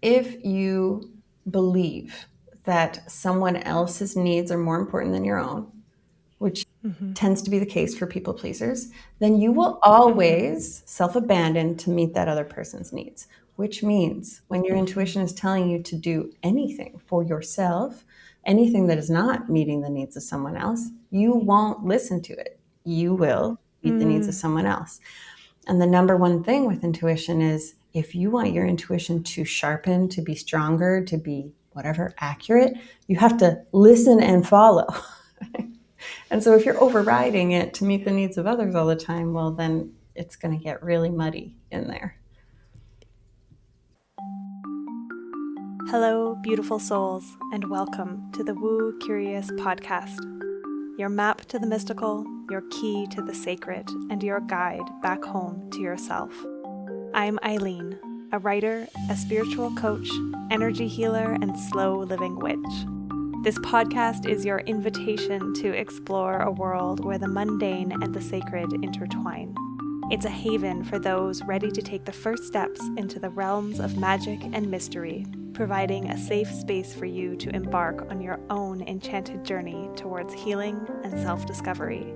If you believe that someone else's needs are more important than your own, which tends to be the case for people pleasers, then you will always self-abandon to meet that other person's needs, which means when your intuition is telling you to do anything for yourself, anything that is not meeting the needs of someone else, you won't listen to it. You will meet the needs of someone else. And the number one thing with intuition is if you want your intuition to sharpen, to be stronger, to be whatever, accurate, you have to listen and follow. And so if you're overriding it to meet the needs of others all the time, well, then it's going to get really muddy in there. Hello, beautiful souls, and welcome to the Woo Curious podcast. Your map to the mystical, your key to the sacred, and your guide back home to yourself. I'm Eileen, a writer, a spiritual coach, energy healer, and slow living witch. This podcast is your invitation to explore a world where the mundane and the sacred intertwine. It's a haven for those ready to take the first steps into the realms of magic and mystery, providing a safe space for you to embark on your own enchanted journey towards healing and self-discovery.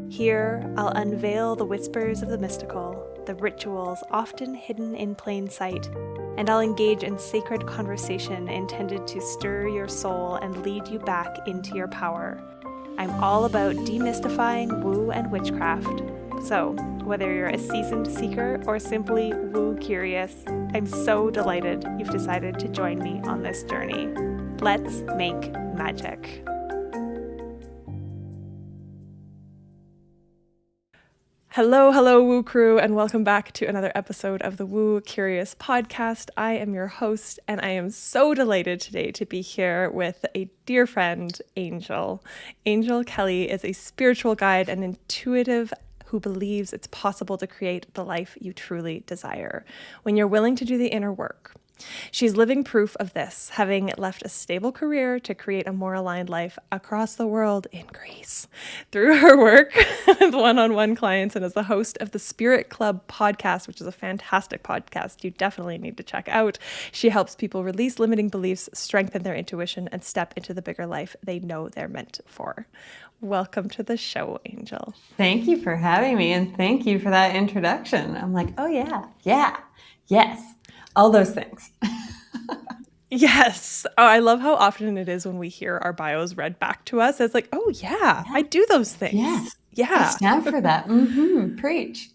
Here, I'll unveil the whispers of the mystical, the rituals often hidden in plain sight, and I'll engage in sacred conversation intended to stir your soul and lead you back into your power. I'm all about demystifying woo and witchcraft. So, whether you're a seasoned seeker or simply woo curious, I'm so delighted you've decided to join me on this journey. Let's make magic. Hello, Woo Crew, and welcome back to another episode of the Woo Curious podcast. I am your host, and I am so delighted today to be here with a dear friend, Angell. Angell Kelly is a spiritual guide and intuitive who believes it's possible to create the life you truly desire when you're willing to do the inner work. She's living proof of this, having left a stable career to create a more aligned life across the world in Greece. Through her work with one-on-one clients and as the host of the Spirit Club podcast, which is a fantastic podcast you definitely need to check out, she helps people release limiting beliefs, strengthen their intuition, and step into the bigger life they know they're meant for. Welcome to the show, Angell. Thank you for having me, and thank you for that introduction. I'm like, oh yeah, yes, all those things. Yes. Oh, I love how often it is when we hear our bios read back to us. It's like, oh yeah, I do those things. Yes. Yeah. I stand for that. Preach.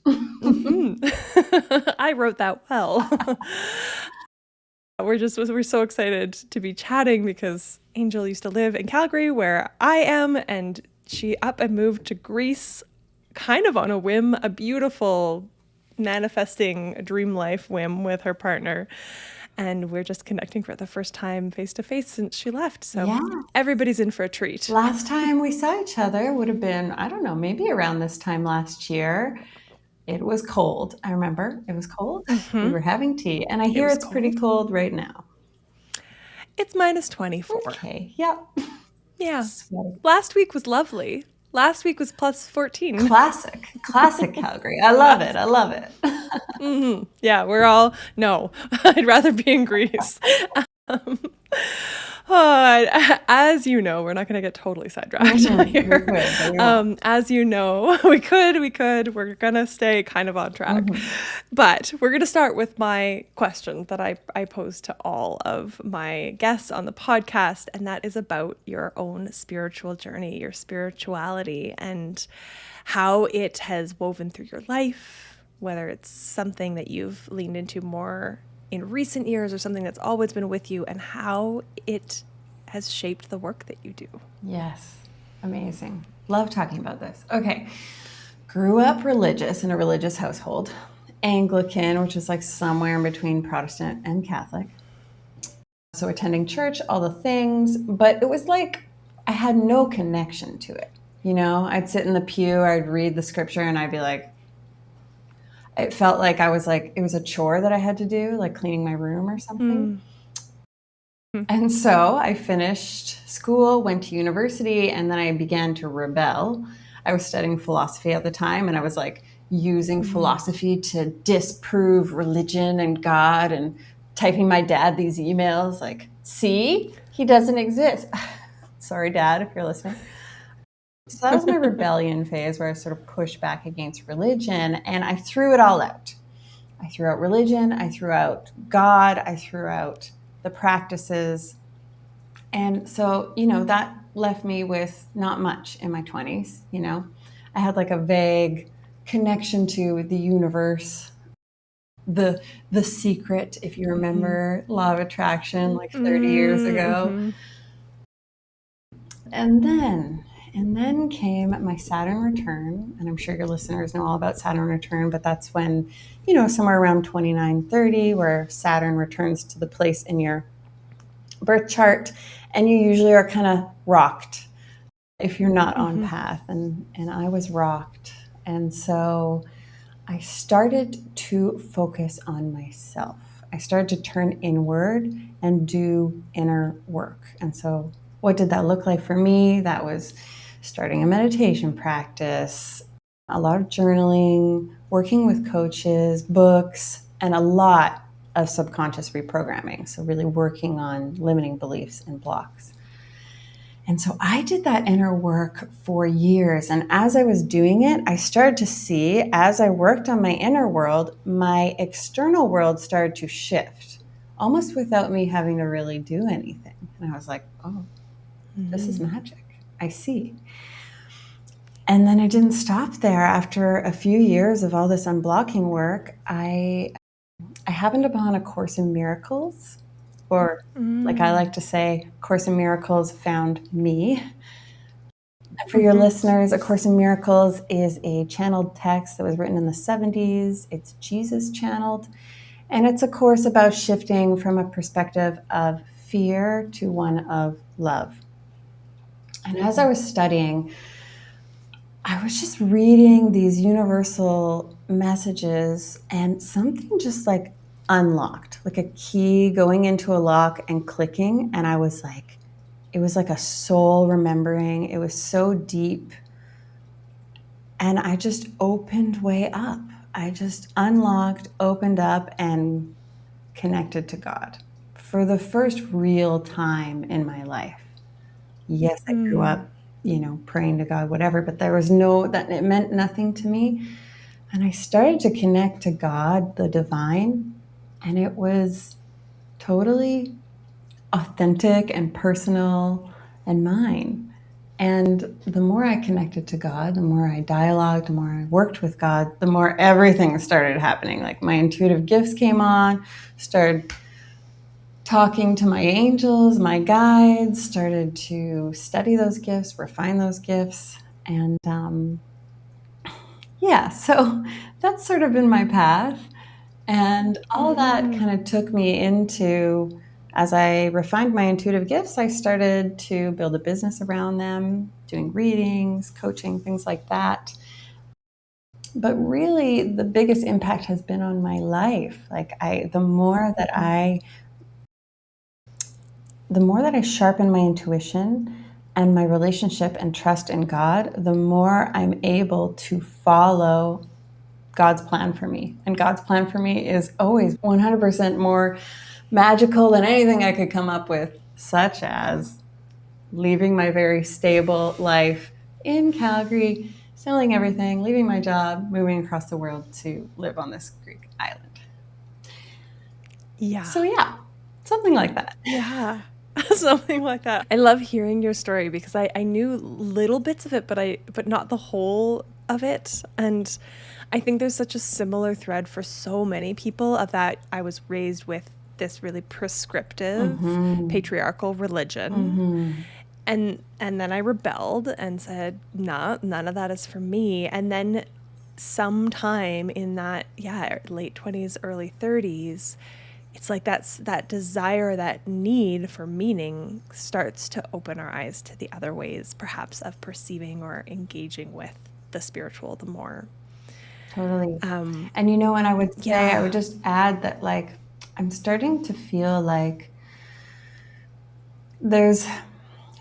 I wrote that well. We're so excited to be chatting because Angell used to live in Calgary where I am, and she up and moved to Greece kind of on a whim, a beautiful manifesting dream life whim with her partner. And we're just connecting for the first time face to face since she left. So Everybody's in for a treat. Last time we saw each other would have been, I don't know, maybe around this time last year. It was cold. I remember it was cold. We were having tea, and I hear it's pretty cold right now. It's minus 24. Okay. Yep. Yeah. Last week was lovely. Last week was plus 14. Classic Calgary. I love it. Yeah, we're all, no, I'd rather be in Greece. As you know, we're not going to get totally sidetracked here. As you know, we could, we're going to stay kind of on track. But we're going to start with my question that I pose to all of my guests on the podcast, and that is about your own spiritual journey, your spirituality, and how it has woven through your life, whether it's something that you've leaned into more in recent years or something that's always been with you, and how it has shaped the work that you do. Yes. Amazing. Love talking about this. Okay. Grew up religious in a religious household, Anglican, which is like somewhere in between Protestant and Catholic. So attending church, all the things, but it was like I had no connection to it. You know, I'd sit in the pew, I'd read the scripture, and I'd be like, it felt like I was like, it was a chore that I had to do, like cleaning my room or something. And so I finished school, went to university, and then I began to rebel. I was studying philosophy at the time, and I was like using philosophy to disprove religion and God and typing my dad these emails like, see, he doesn't exist. Sorry, Dad, if you're listening. So that was my rebellion phase where I sort of pushed back against religion, and I threw it all out. I threw out religion, I threw out God, I threw out the practices. And so, that left me with not much in my 20s. I had like a vague connection to the universe, the secret, if you remember law of attraction like 30 years ago. And then came my Saturn return, and I'm sure your listeners know all about Saturn return, but that's when, somewhere around 29, 30, where Saturn returns to the place in your birth chart, and you usually are kind of rocked if you're not on path, and I was rocked. And so I started to focus on myself. I started to turn inward and do inner work. And so what did that look like for me? That was starting a meditation practice, a lot of journaling, working with coaches, books, and a lot of subconscious reprogramming. So really working on limiting beliefs and blocks. And so I did that inner work for years. And as I was doing it, I started to see, as I worked on my inner world, my external world started to shift, almost without me having to really do anything. And I was like, oh, this is magic. I see. And then I didn't stop there. After a few years of all this unblocking work, I happened upon A Course in Miracles, or like I like to say, Course in Miracles found me. For your listeners, A Course in Miracles is a channeled text that was written in the 70s. It's Jesus channeled. And it's a course about shifting from a perspective of fear to one of love. And as I was studying, I was just reading these universal messages, and something just like unlocked, like a key going into a lock and clicking. And I was like, it was like a soul remembering. It was so deep. And I just opened way up. I just unlocked, opened up, and connected to God for the first real time in my life. Yes, I grew up, praying to God, whatever, but there was that it meant nothing to me. And I started to connect to God, the divine, and it was totally authentic and personal and mine. And the more I connected to God, the more I dialogued, the more I worked with God, the more everything started happening. Like my intuitive gifts came on, started talking to my angels, my guides, started to study those gifts, refine those gifts. And so that's sort of been my path. And all that kind of took me into, as I refined my intuitive gifts, I started to build a business around them, doing readings, coaching, things like that. But really, the biggest impact has been on my life. Like the more that I sharpen my intuition and my relationship and trust in God, the more I'm able to follow God's plan for me. And God's plan for me is always 100% more magical than anything I could come up with, such as leaving my very stable life in Calgary, selling everything, leaving my job, moving across the world to live on this Greek island. Yeah. So something like that. Yeah. Something like that. I love hearing your story because I knew little bits of it, but not the whole of it. And I think there's such a similar thread for so many people of that. I was raised with this really prescriptive patriarchal religion. And then I rebelled and said, nah, none of that is for me. And then sometime in that, late 20s, early 30s, it's like that desire, that need for meaning starts to open our eyes to the other ways, perhaps, of perceiving or engaging with the spiritual the more. Totally. And and I would say, I would just add that, like, I'm starting to feel like there's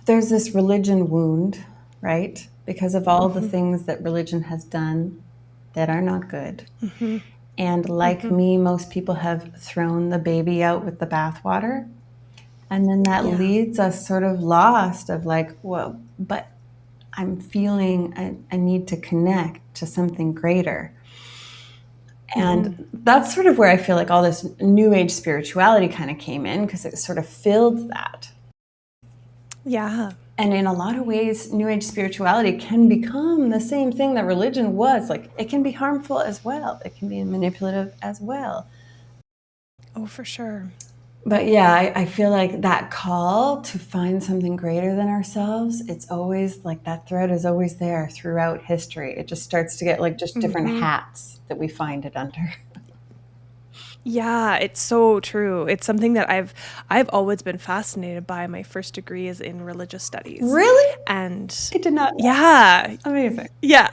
this religion wound, right? Because of all the things that religion has done that are not good. And like me, most people have thrown the baby out with the bathwater. And then that leads us sort of lost of like, well, but I'm feeling a need to connect to something greater. And that's sort of where I feel like all this new age spirituality kind of came in, because it sort of filled that. Yeah. And in a lot of ways, new age spirituality can become the same thing that religion was. Like, it can be harmful as well. It can be manipulative as well. Oh, for sure. But yeah, I feel like that call to find something greater than ourselves, it's always like that thread is always there throughout history. It just starts to get like just different hats that we find it under. Yeah, it's so true. It's something that I've always been fascinated by. My first degree is in religious studies. Really? And I did not know. Yeah. Amazing. Yeah.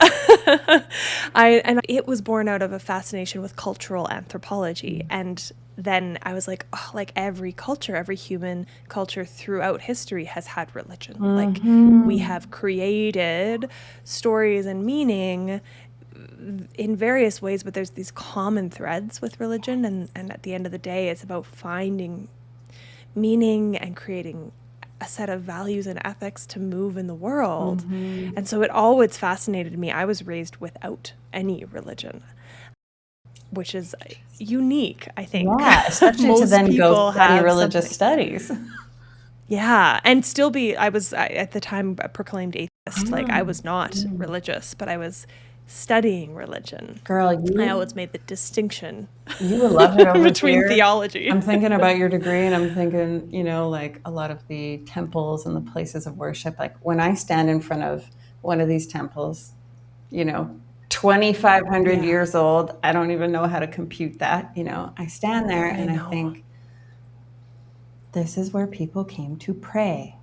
It was born out of a fascination with cultural anthropology. And then I was like, oh, like every culture, every human culture throughout history has had religion. Like, we have created stories and meaning in various ways, but there's these common threads with religion. And at the end of the day, it's about finding meaning and creating a set of values and ethics to move in the world. And so it always fascinated me. I was raised without any religion, which is unique, I think. Yeah, especially to then go study religious studies. Yeah, and still be, I was at the time a proclaimed atheist. Like, I was not religious, but I was studying religion. Girl, I always made the distinction you would love it over between here. theology. I'm thinking about your degree, and I'm thinking, you know, like a lot of the temples and the places of worship. Like, when I stand in front of one of these temples, you know, 2,500 years old, I don't even know how to compute that. You know, I stand there and I think, this is where people came to pray.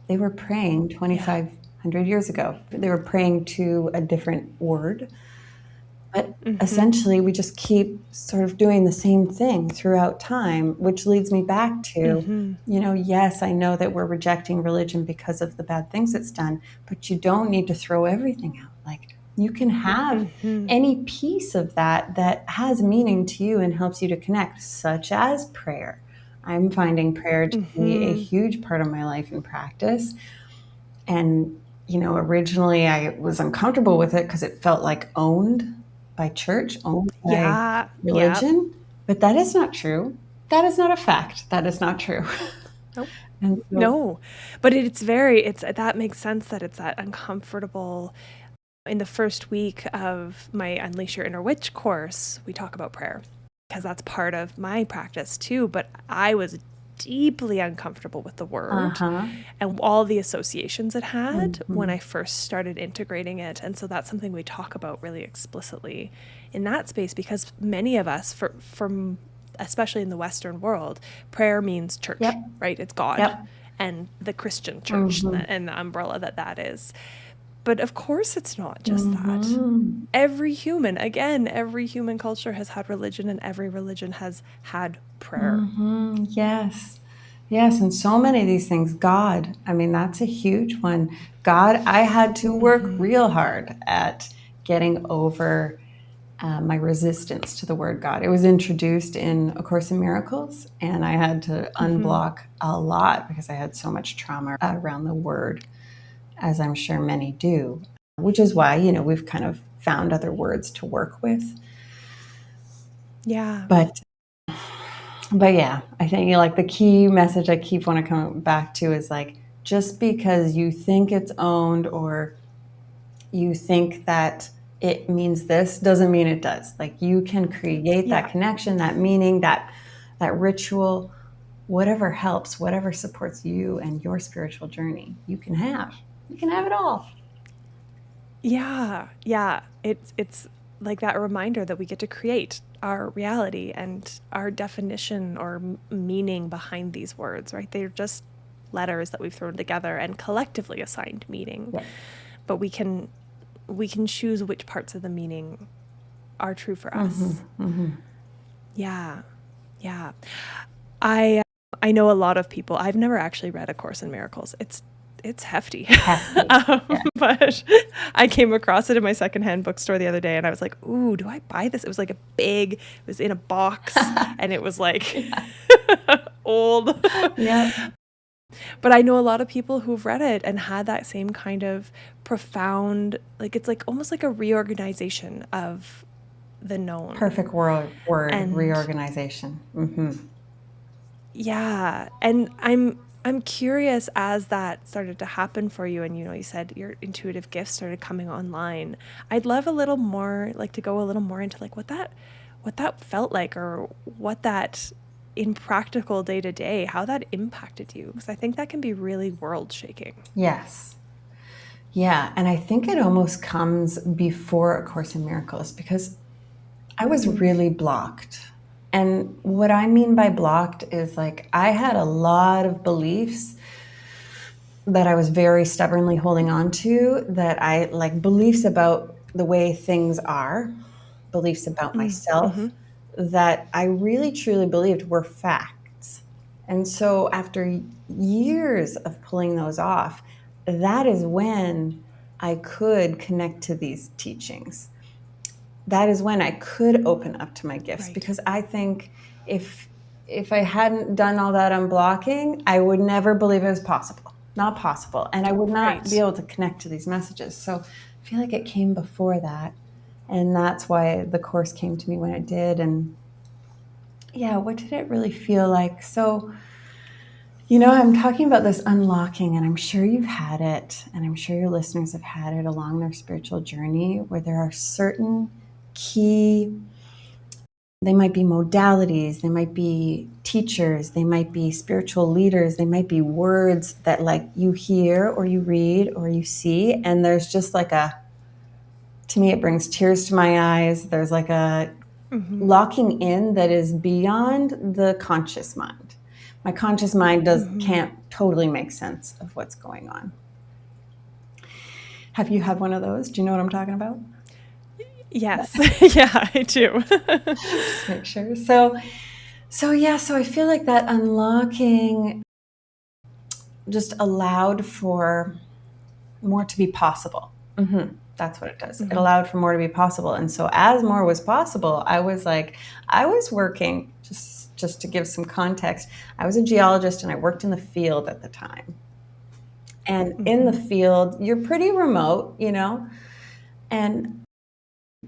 They were praying 2,500 years ago. They were praying to a different word. But essentially, we just keep sort of doing the same thing throughout time, which leads me back to, you know, yes, I know that we're rejecting religion because of the bad things it's done, but you don't need to throw everything out. Like, you can have any piece of that that has meaning to you and helps you to connect, such as prayer. I'm finding prayer to be a huge part of my life and practice. And, you know, originally I was uncomfortable with it because it felt like owned by church, owned by religion. But that is not true. That is not a fact. That is not true. Nope. And so, no, but that makes sense that it's that uncomfortable. In the first week of my Unleash Your Inner Witch course, we talk about prayer because that's part of my practice too. But I was deeply uncomfortable with the word and all the associations it had when I first started integrating it. And so that's something we talk about really explicitly in that space, because many of us, from especially in the Western world, prayer means church, right? It's God and the Christian church and the umbrella that is. But of course it's not just that. Every human culture has had religion, and every religion has had prayer. Yes. Yes. And so many of these things, God, I mean, that's a huge one. God, I had to work real hard at getting over my resistance to the word God. It was introduced in A Course in Miracles, and I had to unblock a lot because I had so much trauma around the word, as I'm sure many do, which is why, you know, we've kind of found other words to work with. Yeah. But yeah, I think, you know, like the key message I keep want to come back to is like, just because you think it's owned or you think that it means this doesn't mean it does. Like, you can create that connection, that meaning, that ritual, whatever helps, whatever supports you and your spiritual journey. You can have it all. Yeah. It's like that reminder that we get to create our reality and our definition or meaning behind these words, right? They're just letters that we've thrown together and collectively assigned meaning. But we can choose which parts of the meaning are true for us. Yeah. I know a lot of people. I've never actually read A Course in Miracles. It's it's hefty. Hefty. Yeah. But I came across it in my secondhand bookstore the other day, and I was like, ooh, do I buy this? It was like it was in a box, and it was like old. Yeah. But I know a lot of people who've read it and had that same kind of profound, like it's like almost like a reorganization of the known. Perfect word, And reorganization. Mm-hmm. yeah, and I'm curious, as that started to happen for you, and you said your intuitive gifts started coming online. I'd love a little more, like, to go a little more into like what that felt like, or what that in practical day to day, how that impacted you, because I think that can be really world shaking. Yes. Yeah, and I think it almost comes before A Course in Miracles, because I was really blocked. And what I mean by blocked is, like, I had a lot of beliefs that I was very stubbornly holding on to, that I like, beliefs about the way things are, beliefs about myself, that I really truly believed were facts. And so after years of pulling those off, that is when I could connect to these teachings. That is when I could open up to my gifts, Right. because I think if I hadn't done all that unblocking, I would never believe it was possible. Not possible. And I would not Right. be able to connect to these messages. So I feel like it came before that. And that's why the course came to me when it did. And yeah, what did it really feel like? So, I'm talking about this unlocking, and I'm sure you've had it, and I'm sure your listeners have had it along their spiritual journey, where there are certain key, they might be modalities, they might be teachers, they might be spiritual leaders, they might be words that, like, you hear or you read or you see, and there's just like to me, it brings tears to my eyes. There's like a locking in that is beyond the conscious mind. My conscious mind can't totally make sense of what's going on. Have you had one of those? Do you know what I'm talking about? Yes. Yeah, I do. Just make sure. So I feel like that unlocking just allowed for more to be possible. That's what it does. It allowed for more to be possible. And so as more was possible, I was working, just to give some context, I was a geologist and I worked in the field at the time. And in the field, you're pretty remote, and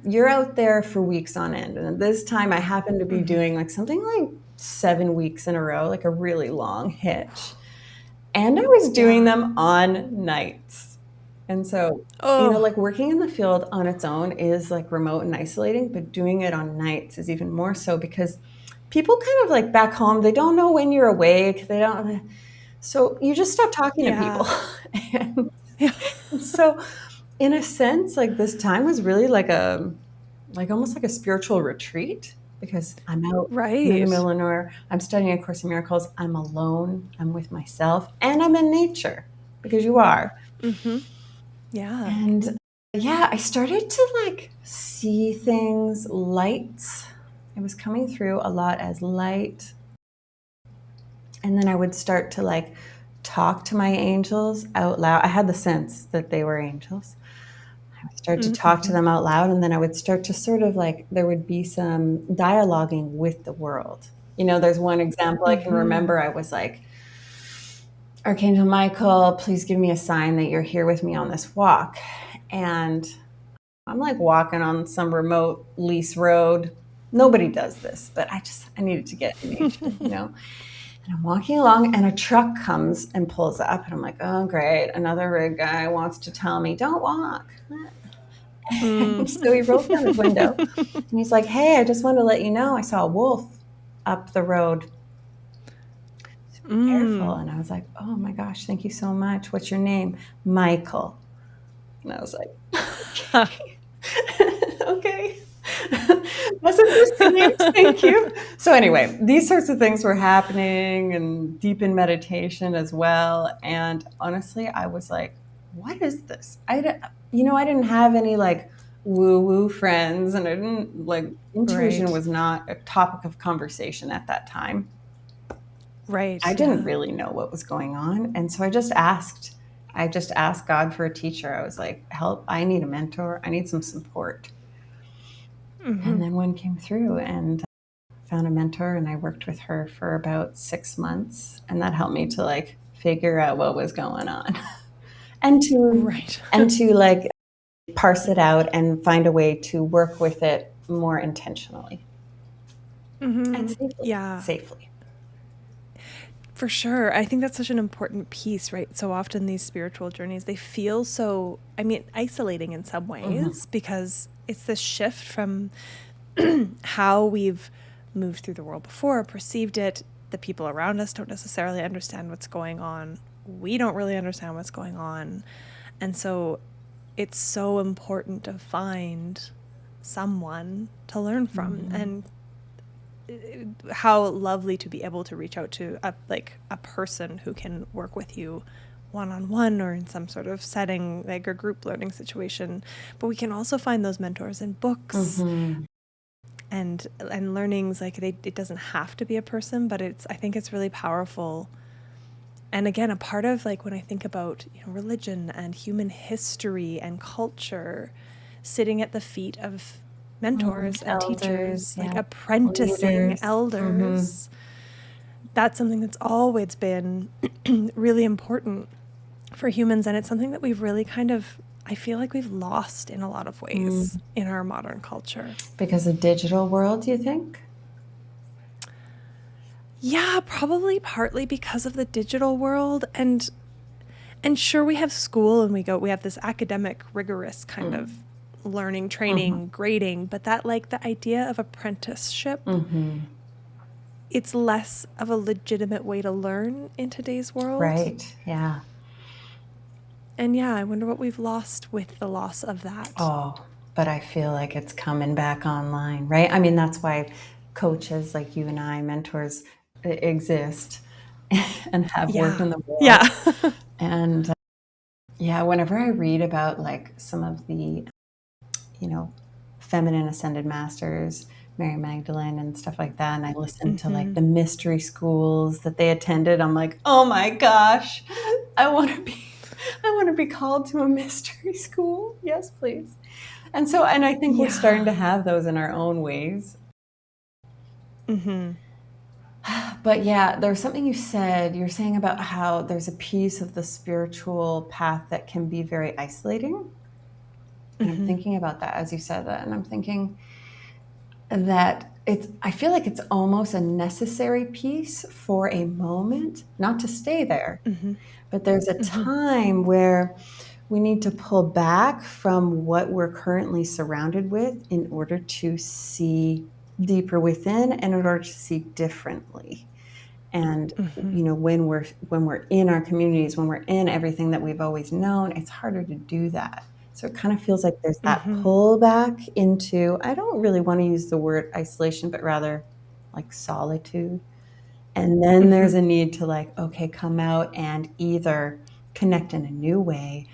you're out there for weeks on end. And at this time, I happened to be doing like something like 7 weeks in a row, like a really long hitch. And I was doing them on nights. And so, like, working in the field on its own is like remote and isolating, but doing it on nights is even more so, because people kind of like back home, they don't know when you're awake. So you just stop talking to people. And so in a sense, like, this time was really like almost like a spiritual retreat, because I'm out in the middle of nowhere. I'm studying A Course in Miracles. I'm alone. I'm with myself, and I'm in nature, because you are. Yeah. And yeah, I started to like see things, lights. It was coming through a lot as light. And then I would start to like talk to my angels out loud. I had the sense that they were angels. I would start to talk to them out loud, and then I would start to sort of like, there would be some dialoguing with the world. There's one example I can remember. I was like, Archangel Michael, please give me a sign that you're here with me on this walk. And I'm like walking on some remote lease road. Nobody does this, but I needed to get in nature, And I'm walking along, and a truck comes and pulls up, and I'm like, oh, great. Another rig guy wants to tell me, don't walk. So he rolls down his window, and he's like, hey, I just want to let you know I saw a wolf up the road. So be careful. And I was like, oh my gosh, thank you so much. What's your name? Michael. And I was like, okay. Okay. Wasn't this the thank you. So anyway, these sorts of things were happening, and deep in meditation as well. And honestly, I was like, what is this? I didn't have any like woo-woo friends, and I didn't like, intuition was not a topic of conversation at that time. Right. I didn't really know what was going on. And so I just asked I just asked God for a teacher. I was like, help, I need a mentor. I need some support. And then one came through, and found a mentor, and I worked with her for about 6 months, and that helped me to like figure out what was going on and to like parse it out and find a way to work with it more intentionally and safely. For sure. I think that's such an important piece, right? So often these spiritual journeys, they feel so, I mean, isolating in some ways because it's this shift from how we've moved through the world before, perceived it. The people around us don't necessarily understand what's going on. We don't really understand what's going on. And so it's so important to find someone to learn from. And how lovely to be able to reach out to a person who can work with you one-on-one or in some sort of setting, like a group learning situation. But we can also find those mentors in books and learnings. Like it doesn't have to be a person, but I think it's really powerful. And again, a part of like when I think about religion and human history and culture, sitting at the feet of mentors and Elders, teachers, like apprenticing elders. That's something that's always been really important for humans. And it's something that we've really I feel like we've lost in a lot of ways in our modern culture. Because of digital world, do you think? Yeah, probably partly because of the digital world. And sure, we have school and we have this academic, rigorous kind of learning, training, grading, but that like the idea of apprenticeship, it's less of a legitimate way to learn in today's world. Right. Yeah. And yeah, I wonder what we've lost with the loss of that. Oh, but I feel like it's coming back online, right? I mean, that's why coaches like you and I, mentors, exist and have worked in the world. Yeah. And whenever I read about like some of the, feminine ascended masters, Mary Magdalene and stuff like that, and I listen to like the mystery schools that they attended, I'm like, oh my gosh, I want to be called to a mystery school. Yes, please. And I think we're starting to have those in our own ways. But yeah, there's something you're saying about how there's a piece of the spiritual path that can be very isolating. And I'm thinking about that as you said that, and I'm thinking that I feel like it's almost a necessary piece for a moment, not to stay there, but there's a time where we need to pull back from what we're currently surrounded with in order to see deeper within and in order to see differently. And when we're in our communities, when we're in everything that we've always known, it's harder to do that. So it kind of feels like there's that pullback into, I don't really want to use the word isolation, but rather like solitude. And then there's a need to like, okay, come out and either connect in a new way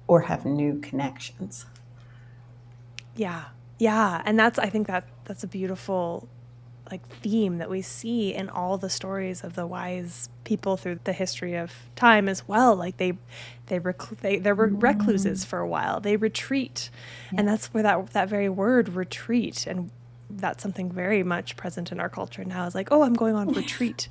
or have new connections. Yeah. Yeah. And I think that's a beautiful like theme that we see in all the stories of the wise people through the history of time as well. Like they're recluses for a while. They retreat. Yeah. And that's where that very word retreat, and that's something very much present in our culture now, is like, oh, I'm going on retreat.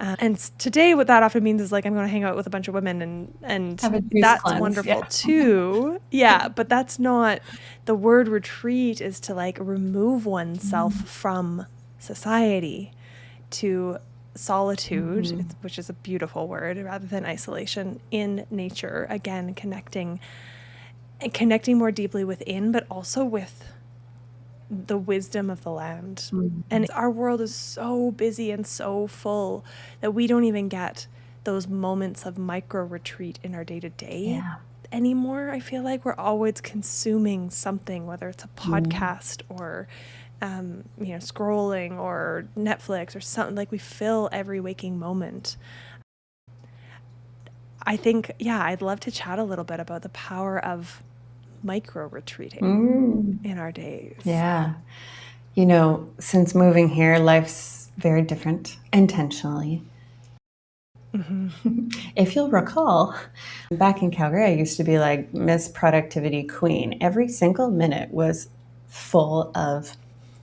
And today what that often means is like, I'm going to hang out with a bunch of women and that's cleanse. Wonderful too. Yeah. But that's not, the word retreat is to like remove oneself from society, to solitude, which is a beautiful word, rather than isolation, in nature, again, connecting more deeply within, but also with the wisdom of the land. And our world is so busy and so full that we don't even get those moments of micro retreat in our day-to-day anymore. I feel like we're always consuming something, whether it's a podcast or scrolling or Netflix or something. Like we fill every waking moment. I think, I'd love to chat a little bit about the power of micro retreating in our days. Yeah. Since moving here, life's very different intentionally. If you'll recall, back in Calgary, I used to be like Miss Productivity Queen. Every single minute was full of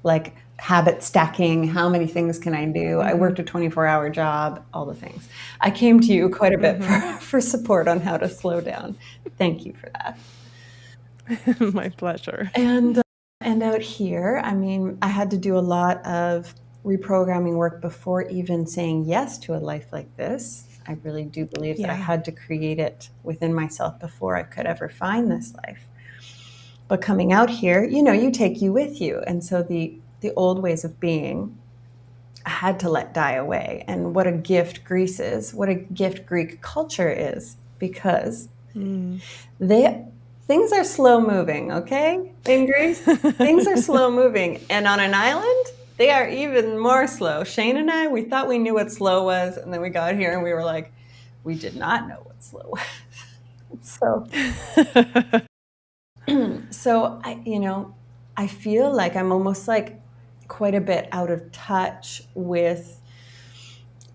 like habit stacking. How many things can I do? I worked a 24-hour job, all the things. I came to you quite a bit for support on how to slow down. Thank you for that. My pleasure. And out here, I mean, I had to do a lot of reprogramming work before even saying yes to a life like this. I really do believe that I had to create it within myself before I could ever find this life. But coming out here, you take you with you. And so the old ways of being I had to let die away. And what a gift Greece is, what a gift Greek culture is, because things are slow moving, okay? In Greece, things are slow moving. And on an island, they are even more slow. Shane and I, we thought we knew what slow was, and then we got here and we were like, we did not know what slow was. So I feel like I'm almost like quite a bit out of touch with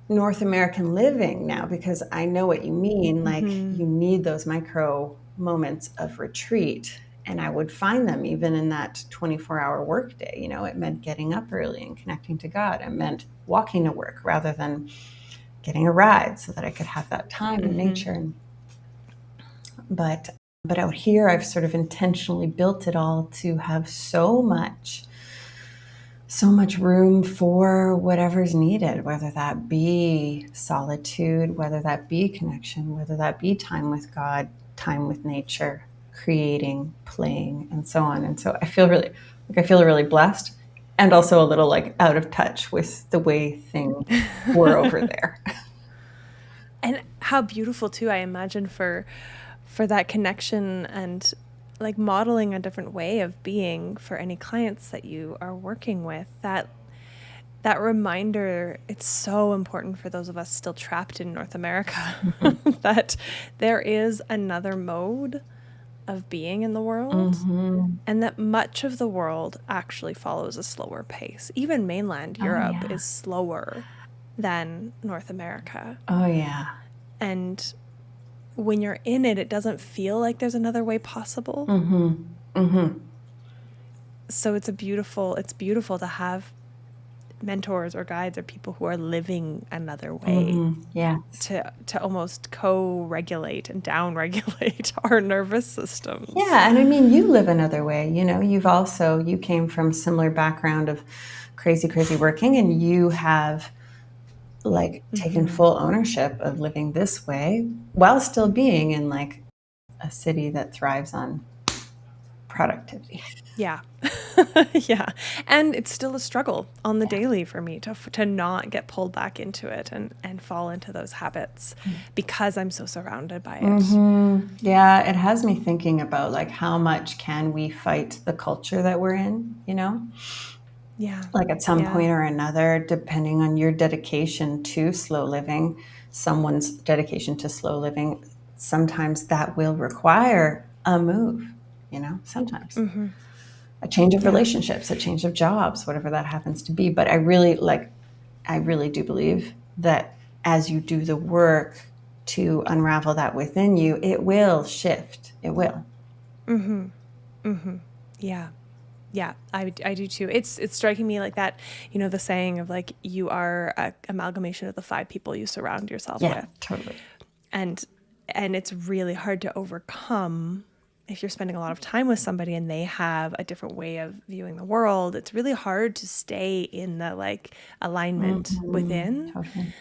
North American living now, because I know what you mean. Like, you need those micro moments of retreat. And I would find them even in that 24-hour workday. It meant getting up early and connecting to God. It meant walking to work rather than getting a ride so that I could have that time in nature. But out here, I've sort of intentionally built it all to have so much room for whatever's needed, whether that be solitude, whether that be connection, whether that be time with God, time with nature, creating, playing, and so on. And so I feel really blessed, and also a little like out of touch with the way things were over there. And how beautiful too, I imagine, for that connection and like modeling a different way of being for any clients that you are working with. That reminder, it's so important for those of us still trapped in North America, that there is another mode of being in the world, and that much of the world actually follows a slower pace. Even mainland Europe is slower than North America. Oh, yeah. And when you're in it, it doesn't feel like there's another way possible. So it's beautiful to have mentors or guides or people who are living another way, to almost co-regulate and down-regulate our nervous systems. Yeah, and I mean, you live another way. You came from similar background of crazy working, and you have like taken full ownership of living this way while still being in like a city that thrives on productivity. Yeah. Yeah. And it's still a struggle on the daily for me to not get pulled back into it and fall into those habits because I'm so surrounded by it. Yeah, it has me thinking about like how much can we fight the culture that we're in, Yeah. Like at some point or another, depending on your dedication to slow living, someone's dedication to slow living, sometimes that will require a move, sometimes. A change of relationships, a change of jobs, whatever that happens to be. But I really do believe that as you do the work to unravel that within you, it will shift. It will. Yeah. Yeah, I do too. It's striking me like that, the saying of like, you are an amalgamation of the 5 people you surround yourself with. Totally. And it's really hard to overcome if you're spending a lot of time with somebody and they have a different way of viewing the world. It's really hard to stay in the like alignment within. Totally.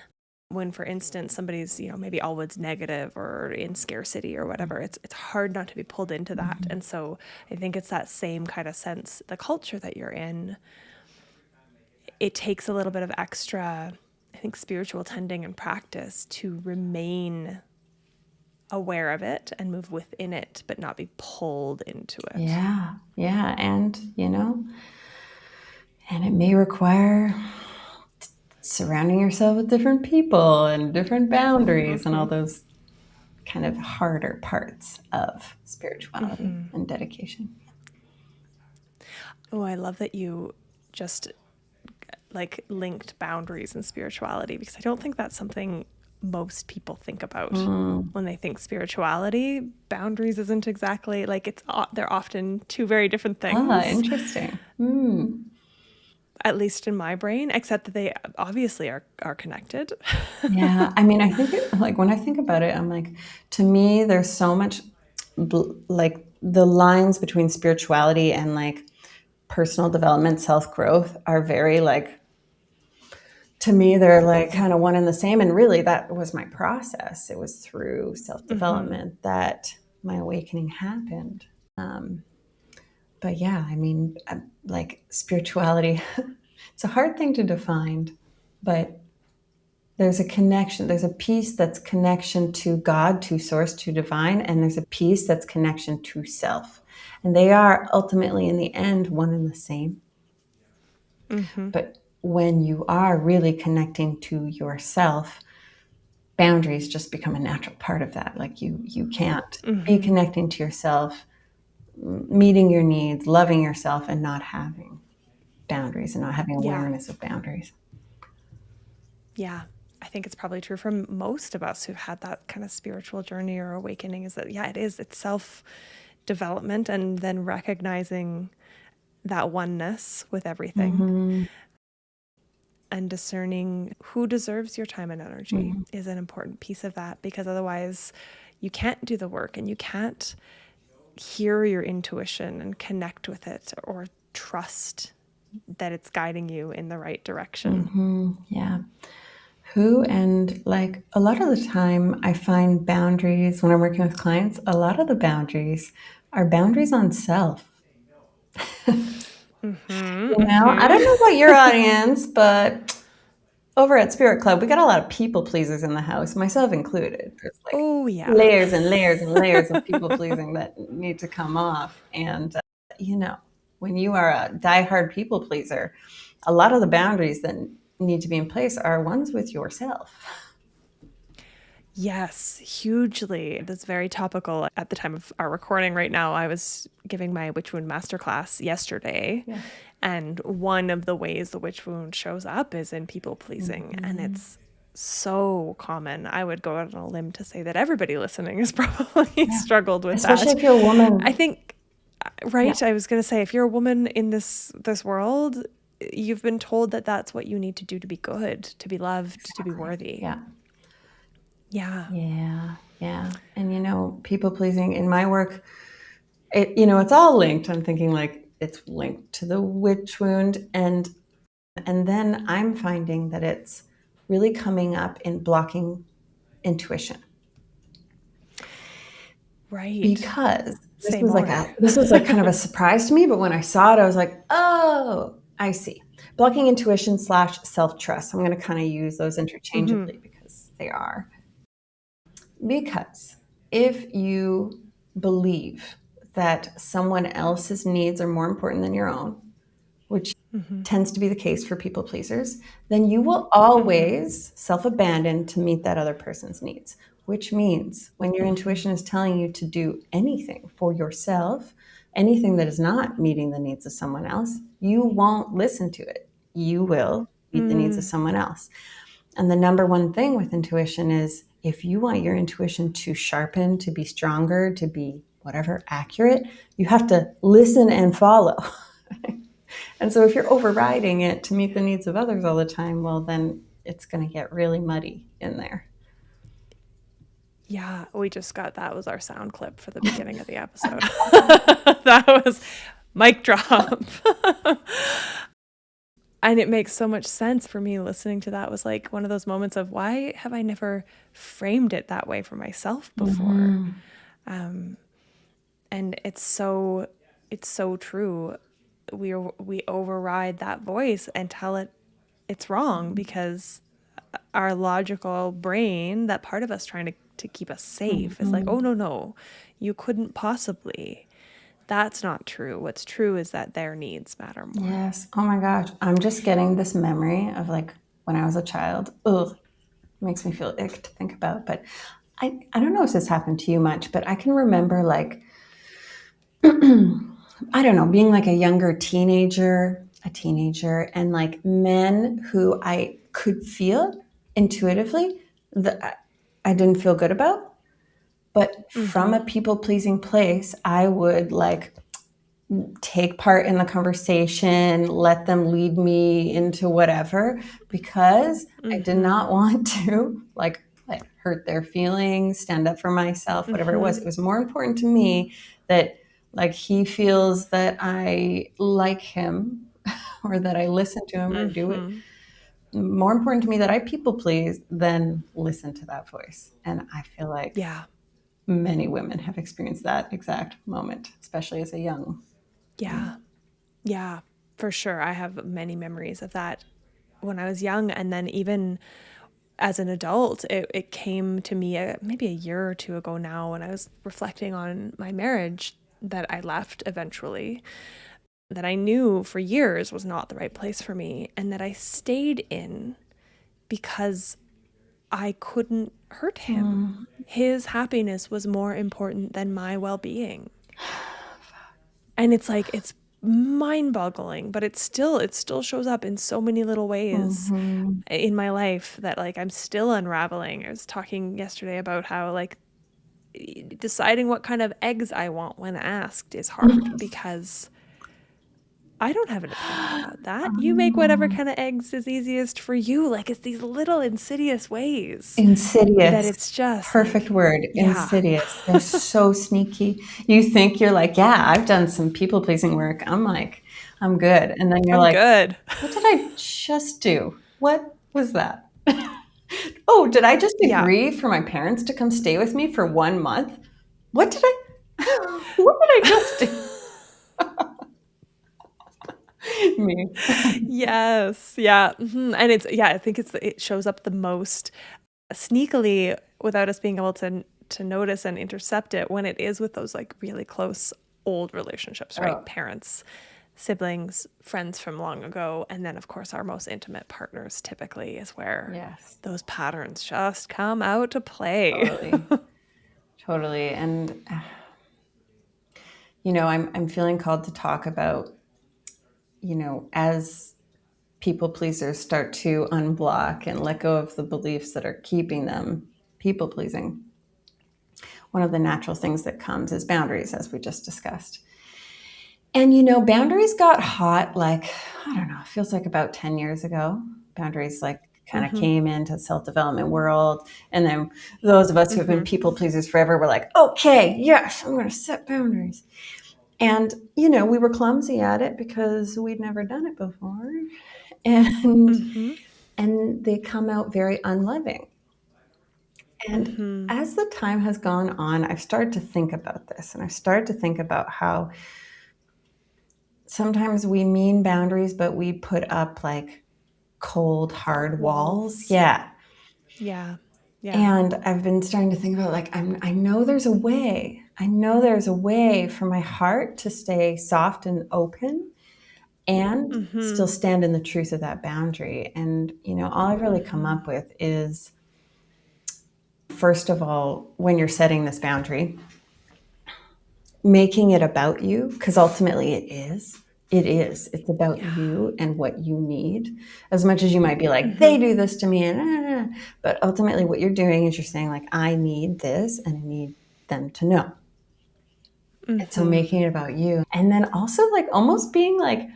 When, for instance, somebody's, maybe always negative or in scarcity or whatever, it's hard not to be pulled into that. And so I think it's that same kind of sense, the culture that you're in, it takes a little bit of extra, I think, spiritual tending and practice to remain aware of it and move within it, but not be pulled into it. Yeah. Yeah. And, and it may require surrounding yourself with different people and different boundaries and all those kind of harder parts of spirituality and dedication. Oh, I love that you just like linked boundaries and spirituality, because I don't think that's something most people think about when they think spirituality. Boundaries isn't exactly like they're often two very different things. Interesting. At least in my brain, except that they obviously are connected. Yeah, I mean, I think like when I think about it, I'm like, to me, there's so much like the lines between spirituality and like personal development, self growth are very like, to me, they're like kind of one and the same. And really, that was my process. It was through self development that my awakening happened. But yeah, I mean, like spirituality, it's a hard thing to define, but there's a connection. There's a piece that's connection to God, to source, to divine, and there's a piece that's connection to self. And they are ultimately, in the end, one and the same. But when you are really connecting to yourself, boundaries just become a natural part of that. Like you can't be connecting to yourself, meeting your needs, loving yourself, and not having boundaries and not having Yeah. awareness of boundaries. Yeah. I think it's probably true for most of us who've had that kind of spiritual journey or awakening, is that, yeah, it's self development and then recognizing that oneness with everything and discerning who deserves your time and energy is an important piece of that, because otherwise you can't do the work and you can't hear your intuition and connect with it or trust that it's guiding you in the right direction. Yeah. Who and like a lot of the time, I find boundaries when I'm working with clients, a lot of the boundaries are boundaries on self. I don't know about your audience, but over at Spirit Club, we got a lot of people pleasers in the house, myself included. There's like Oh, yeah. layers and layers and layers of people pleasing that need to come off. And, when you are a diehard people pleaser, a lot of the boundaries that need to be in place are ones with yourself. Yes, hugely. That's very topical. At the time of our recording right now, I was giving my witch wound masterclass yesterday. Yeah. And one of the ways the witch wound shows up is in people pleasing. And it's so common. I would go out on a limb to say that everybody listening has probably struggled with Especially that. if you're a woman. I think, right? Yeah. I was going to say, if you're a woman in this world, you've been told that that's what you need to do to be good, to be loved, to be worthy. Yeah. Yeah. Yeah. Yeah. And people pleasing in my work, it's all linked. I'm thinking like it's linked to the witch wound, and then I'm finding that it's really coming up in blocking intuition. Right. Because this Say was more. like kind of a surprise to me, but when I saw it, I was like, oh, I see. Blocking intuition / self-trust. I'm going to kind of use those interchangeably because they are. Because if you believe that someone else's needs are more important than your own, which tends to be the case for people pleasers, then you will always self abandon to meet that other person's needs. Which means when your intuition is telling you to do anything for yourself, anything that is not meeting the needs of someone else, you won't listen to it. You will meet the needs of someone else. And the number one thing with intuition is if you want your intuition to sharpen, to be stronger, to be whatever accurate, you have to listen and follow. And so if you're overriding it to meet the needs of others all the time, well, then it's going to get really muddy in there. Yeah, we just got that was our sound clip for the beginning of the episode. That was mic drop. And it makes so much sense for me. Listening to that was like one of those moments of, why have I never framed it that way for myself before? And it's so true. We override that voice and tell it it's wrong, because our logical brain, that part of us trying to keep us safe, is like, oh, no, you couldn't possibly. That's not true. What's true is that their needs matter more. Yes. Oh my gosh. I'm just getting this memory of like when I was a child. Ugh. It makes me feel ick to think about. But I don't know if this happened to you much, but I can remember like, I don't know, being like a younger teenager, and like men who I could feel intuitively that I didn't feel good about. But from a people-pleasing place, I would like take part in the conversation, let them lead me into whatever, because I did not want to like hurt their feelings, stand up for myself, whatever it was. It was more important to me that like he feels that I like him or that I listen to him or do it. More important to me that I people please than listen to that voice. And I feel like Yeah. many women have experienced that exact moment, especially as a young. Yeah. Yeah, for sure. I have many memories of that when I was young. And then even as an adult, it came to me maybe a year or two ago now when I was reflecting on my marriage that I left eventually, that I knew for years was not the right place for me, and that I stayed in because I couldn't hurt him. His happiness was more important than my well-being. And it's like, it's mind-boggling, but it still shows up in so many little ways in my life that like I'm still unraveling. I was talking yesterday about how like deciding what kind of eggs I want when asked is hard because I don't have an opinion about that. You make whatever kind of eggs is easiest for you. Like it's these little insidious ways that Insidious. it's just Perfect like, word. yeah, Insidious. They're so sneaky. You think you're like, yeah, I've done some people pleasing work. I'm like, I'm good. And then you're I'm like, good. what did I just do? What was that? Oh, did I just Yeah. agree for my parents to come stay with me for 1 month? What did what did I just do? Me. Yes. Yeah. And it's, yeah, I think it shows up the most sneakily without us being able to notice and intercept it when it is with those like really close old relationships, right? Oh, Parents, siblings, friends from long ago, and then of course our most intimate partners typically is where yes, those patterns just come out to play. totally. Totally. And I'm feeling called to talk about, as people pleasers start to unblock and let go of the beliefs that are keeping them people pleasing. One of the natural things that comes is boundaries, as we just discussed. And boundaries got hot like, I don't know, it feels like about 10 years ago. Boundaries like kind of came into the self-development world. And then those of us who have been people pleasers forever were like, okay, yes, I'm going to set boundaries. And, we were clumsy at it because we'd never done it before. And and they come out very unloving. And as the time has gone on, I've started to think about this, and I've started to think about how sometimes we mean boundaries, but we put up like cold, hard walls. Yeah. Yeah. Yeah. And I've been starting to think about like, I know there's a way. I know there's a way for my heart to stay soft and open and still stand in the truth of that boundary. And, all I've really come up with is, first of all, when you're setting this boundary, making it about you, because ultimately it is. It is. It's about Yeah. you and what you need. As much as you might be like, they do this to me, and but ultimately what you're doing is you're saying like, I need this and I need them to know. And so making it about you. And then also like almost being like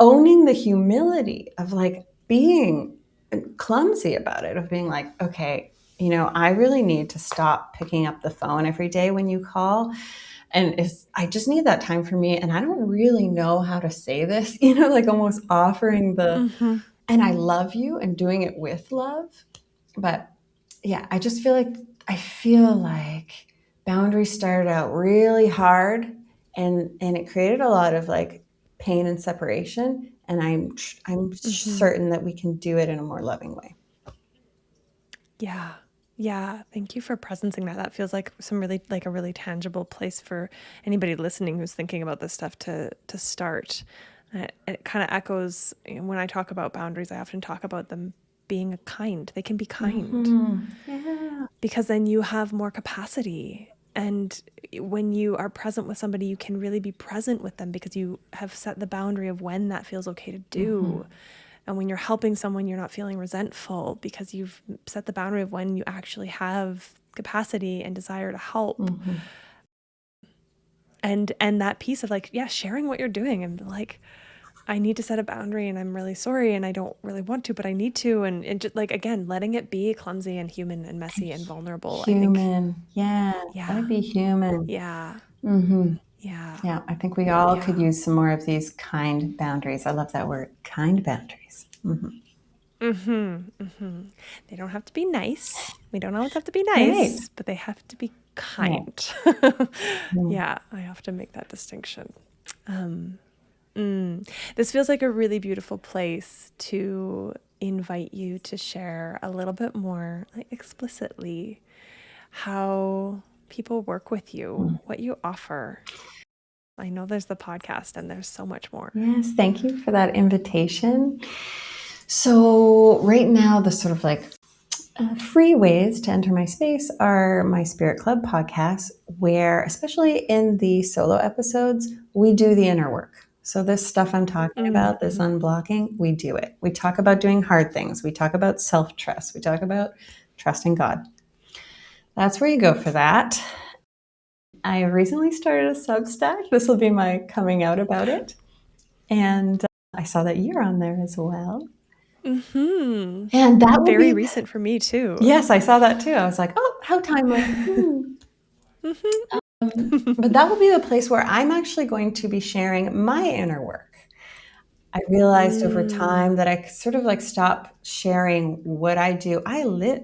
owning the humility of like being clumsy about it, of being like, okay, I really need to stop picking up the phone every day when you call. And I just need that time for me. And I don't really know how to say this, like almost offering and I love you and doing it with love. But yeah, I feel like boundaries started out really hard and it created a lot of like pain and separation. And I'm certain that we can do it in a more loving way. Yeah. Yeah. Thank you for presencing that. That feels like some really like a really tangible place for anybody listening who's thinking about this stuff to start. It kind of echoes when I talk about boundaries, I often talk about them being kind. They can be kind Yeah. because then you have more capacity. And when you are present with somebody, you can really be present with them because you have set the boundary of when that feels okay to do. And when you're helping someone, you're not feeling resentful because you've set the boundary of when you actually have capacity and desire to help. Mm-hmm. And that piece of like, yeah, sharing what you're doing and like, I need to set a boundary and I'm really sorry and I don't really want to, but I need to. And just like, again, letting it be clumsy and human and messy and vulnerable. Human. Yeah. Yeah. Gotta be human. Yeah. Mm-hmm. Yeah. Yeah. I think we all could use some more of these kind boundaries. I love that word, kind boundaries. Mm-hmm. They don't have to be nice. We don't always have to be nice, Right. but they have to be kind. Yeah, I have to make that distinction. This feels like a really beautiful place to invite you to share a little bit more like, explicitly how people work with you, what you offer. I know there's the podcast and there's so much more. Yes. Thank you for that invitation. So right now, the sort of like free ways to enter my space are my Spirit Club podcast, where, especially in the solo episodes, we do the inner work. So this stuff I'm talking about, this unblocking, we do it. We talk about doing hard things. We talk about self-trust. We talk about trusting God. That's where you go for that. I recently started a Substack. This will be my coming out about it. And I saw that you're on there as well. And that will very be recent for me too. Yes, I saw that too. I was like, oh, how timely. But that will be the place where I'm actually going to be sharing my inner work. I realized over time that I sort of like stop sharing what I do.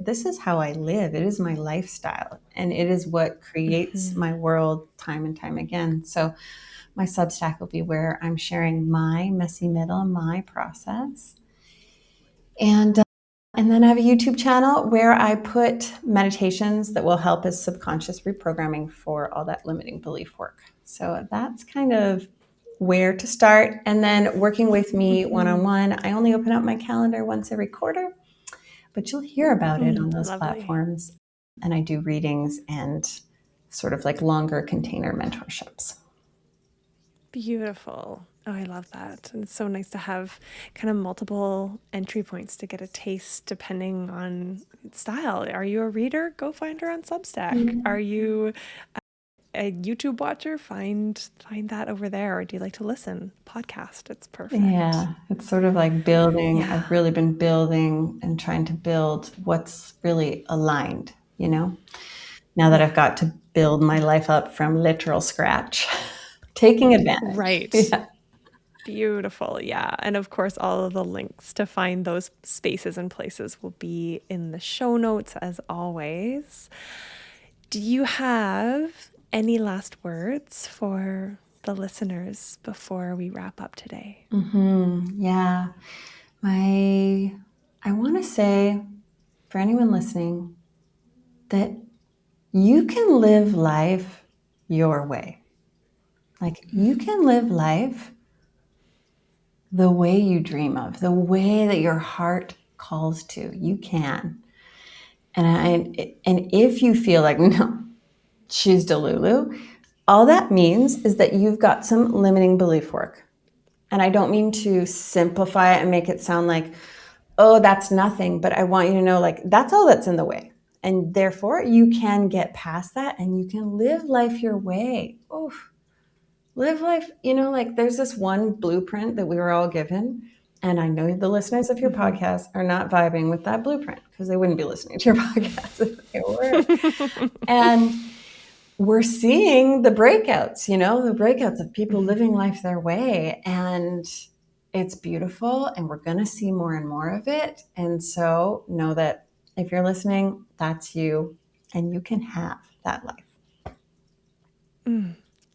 This is how I live. It is my lifestyle and it is what creates my world time and time again. So my Substack will be where I'm sharing my messy middle, my process. And then I have a YouTube channel where I put meditations that will help as subconscious reprogramming for all that limiting belief work. So that's kind of where to start. And then working with me one-on-one, I only open up my calendar once every quarter, but you'll hear about it on those platforms. And I do readings and sort of like longer container mentorships. Beautiful. Oh, I love that. And it's so nice to have kind of multiple entry points to get a taste depending on style. Are you a reader? Go find her on Substack. Are you a YouTube watcher? Find that over there. Or do you like to listen? Podcast. It's perfect. Yeah, it's sort of like building. Yeah. I've really been building and trying to build what's really aligned, now that I've got to build my life up from literal scratch, taking advantage. Right. Yeah. Beautiful. Yeah. And of course, all of the links to find those spaces and places will be in the show notes as always. Do you have any last words for the listeners before we wrap up today? Yeah. I want to say for anyone listening that you can live life your way. Like you can live life the way you dream of, the way that your heart calls to. You can. And if you feel like, no, she's Delulu, all that means is that you've got some limiting belief work. And I don't mean to simplify it and make it sound like, oh, that's nothing. But I want you to know, like, that's all that's in the way. And therefore, you can get past that and you can live life your way. Oof. Live life, like there's this one blueprint that we were all given. And I know the listeners of your podcast are not vibing with that blueprint because they wouldn't be listening to your podcast if they were. And we're seeing the breakouts, the breakouts of people living life their way. And it's beautiful. And we're going to see more and more of it. And so know that if you're listening, that's you. And you can have that life.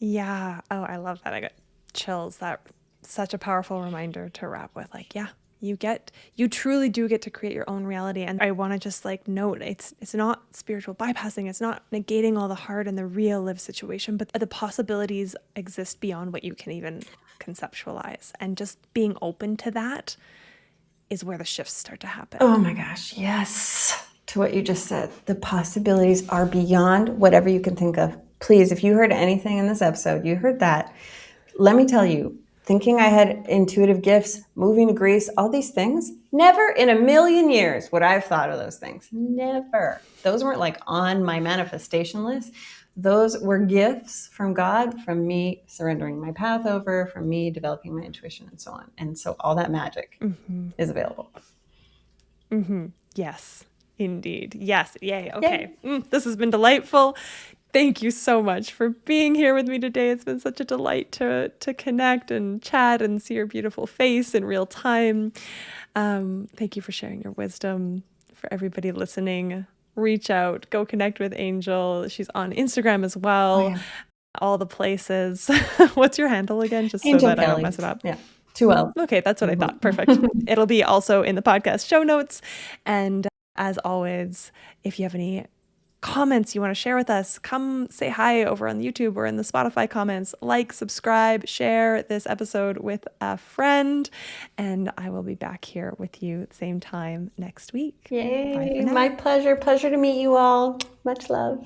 Yeah. Oh, I love that. I got chills. That's such a powerful reminder to wrap with. Like, yeah, you truly do get to create your own reality. And I want to just like note, it's not spiritual bypassing. It's not negating all the hard and the real live situation, but the possibilities exist beyond what you can even conceptualize. And just being open to that is where the shifts start to happen. Oh my gosh. Yes. To what you just said, the possibilities are beyond whatever you can think of. Please, if you heard anything in this episode, you heard that. Let me tell you, thinking I had intuitive gifts, moving to Greece, all these things. Never in a million years would I have thought of those things. Never. Those weren't like on my manifestation list. Those were gifts from God, from me surrendering my path over, from me developing my intuition and so on. And so all that magic is available. Yes, indeed. Yes. Yay. Okay. This has been delightful. Thank you so much for being here with me today. It's been such a delight to connect and chat and see your beautiful face in real time. Thank you for sharing your wisdom. For everybody listening, reach out, go connect with Angell. She's on Instagram as well. Oh, yeah. All the places. What's your handle again? Just Angell so that Kelly. I don't mess it up. Yeah. 2L. Okay, that's what I thought. Perfect. It'll be also in the podcast show notes. And as always, if you have any comments you want to share with us, come say hi over on YouTube or in the Spotify comments. Like, subscribe, share this episode with a friend, and I will be back here with you same time next week. Yay. Bye for now. My pleasure. Pleasure to meet you all. Much love.